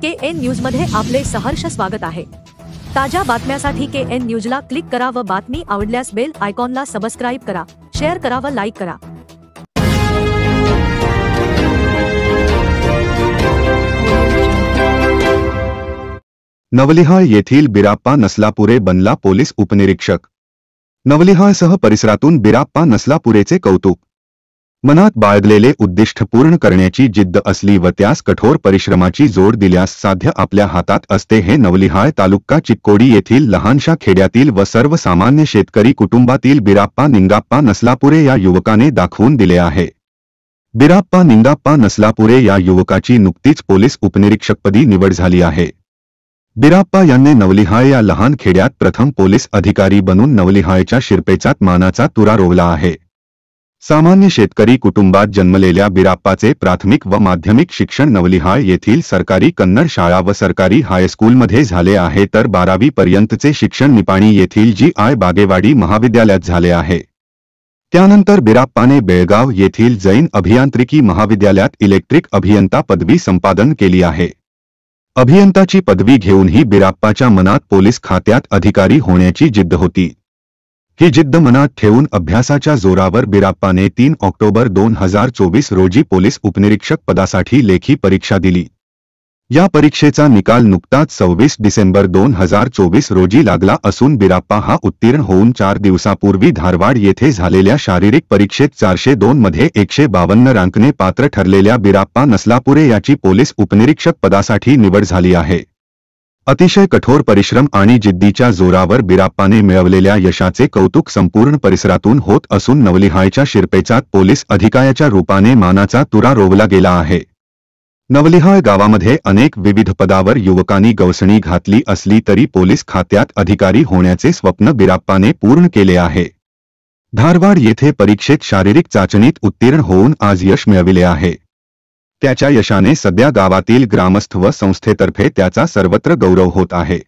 KN news मध्ये आपले सहर्ष स्वागत आहे। ताज्या बातम्यांसाठी KN न्यूजला क्लिक करा व बातमी आवडल्यास बेल आयकॉनला सबस्क्राइब करा, शेअर करा व लाईक करा। नवलिहाळ येथील बिराप्पा नसलापुरे बनला पोलीस उपनिरीक्षक। नवलिहाळसह परिसरातून बिराप्पा नसलापुरेचे कौतुक। मनात बाळगलेले उद्दिष्ट पूर्ण करण्याची जिद्द असली व त्यास कठोर परिश्रमाची जोड दिल्यास साध्य आपल्या हातात असते हे नवलिहाळ तालुका चिक्कोडी येथील लहानशा खेड्यातील व सर्वसामान्य शेतकरी कुटुंबातील बिराप्पा निंगाप्पा नसलापुरे या युवकाने दाखवून दिले आहे। बिराप्पा निंगाप्पा नसलापुरे या युवकाची नुकतीच पोलीस उपनिरीक्षकपदी निवड झाली आहे। बिराप्पा यांनी नवलिहाळ या लहान खेड्यात प्रथम पोलीस अधिकारी बनून नवलिहाळच्या शिरपेचात मानाचा तुरा रोवला आहे। सामान्य शेतकरी कुटुंबात जन्मलेल्या बिराप्पाचे प्राथमिक व माध्यमिक शिक्षण नवलिहाळ येथील सरकारी कन्नड शाळा व सरकारी हायस्कूलमध्ये झाले आहे, तर 12वी पर्यंतचे शिक्षण निपाणी येथील GI बागेवाडी महाविद्यालयात झाले आहे। त्यानंतर बिराप्पाने बेळगाव येथील जैन अभियांत्रिकी महाविद्यालयात इलेक्ट्रिक अभियंता पदवी संपादन केली आहे। अभियंताची पदवी घेऊनही बिराप्पाच्या मनात पोलीस खात्यात अधिकारी होण्याची जिद्द होती। ही जिद्द मनात ठेवून अभ्यासाच्या जोरावर बिराप्पाने 3 ऑक्टोबर 2024 रोजी पोलीस उपनिरीक्षक पदासाठी लेखी परीक्षा दिली। या परीक्षेचा निकाल नुकताच 26 डिसेंबर 2024 रोजी लागला असून बिराप्पा हा उत्तीर्ण होऊन 4 दिवसापूर्वी धारवाड येथे झालेल्या शारीरिक परीक्षेत 402 मध्ये 152 रँकने पात्र ठरलेल्या बिराप्पा नसलापुरे याची पोलीस उपनिरीक्षक पदासाठी निवड झाली आहे। अतिशय कठोर परिश्रम आणि जिद्दीच्या जोरावर बिराप्पाने मिळवलेल्या यशाचे कौतुक संपूर्ण परिसरातून होत असून नवलिहाळच्या शिरपेचात पोलीस अधिकाऱ्याच्या रूपाने मानाचा तुरा रोवला गेला आहे। नवलिहाळ गावामध्ये अनेक विविध पदावर युवकांनी गवसणी घातली असली तरी पोलीस खात्यात अधिकारी होण्याचे स्वप्न बिराप्पाने पूर्ण केले आहे। धारवाड येथे परीक्षेत शारीरिक चाचणीत उत्तीर्ण होऊन आज यश मिळविले आहे। त्याच्या यशाने सध्या गावातील ग्रामस्थ व संस्थेतर्फे त्याचा सर्वत्र गौरव होत आहे।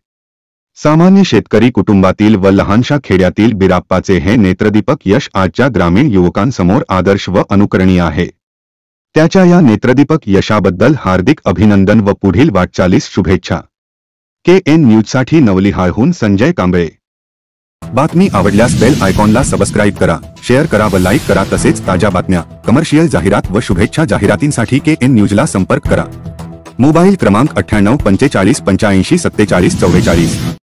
सामान्य शेतकरी कुटुंबातील व लहानशा खेड्यातील बिराप्पाचे हे नेत्रदीपक यश आजच्या ग्रामीण युवकांसमोर आदर्श व अनुकरणीय आहे। त्याच्या या नेत्रदीपक यशाबद्दल हार्दिक अभिनंदन व पुढील वाटचालीस शुभेच्छा। KN न्यूजसाठी नवलिहाळहून संजय कांबळे। बातमी आवडल्यास बेल आयकॉनला सबस्क्राइब करा, शेअर करा व लाईक करा। तसेच ताज्या बातम्या, कमर्शियल जाहिरात व शुभेच्छा जाहिरातींसाठी KN न्यूजला संपर्क करा। मोबाईल क्रमांक 98 45 85 47 44।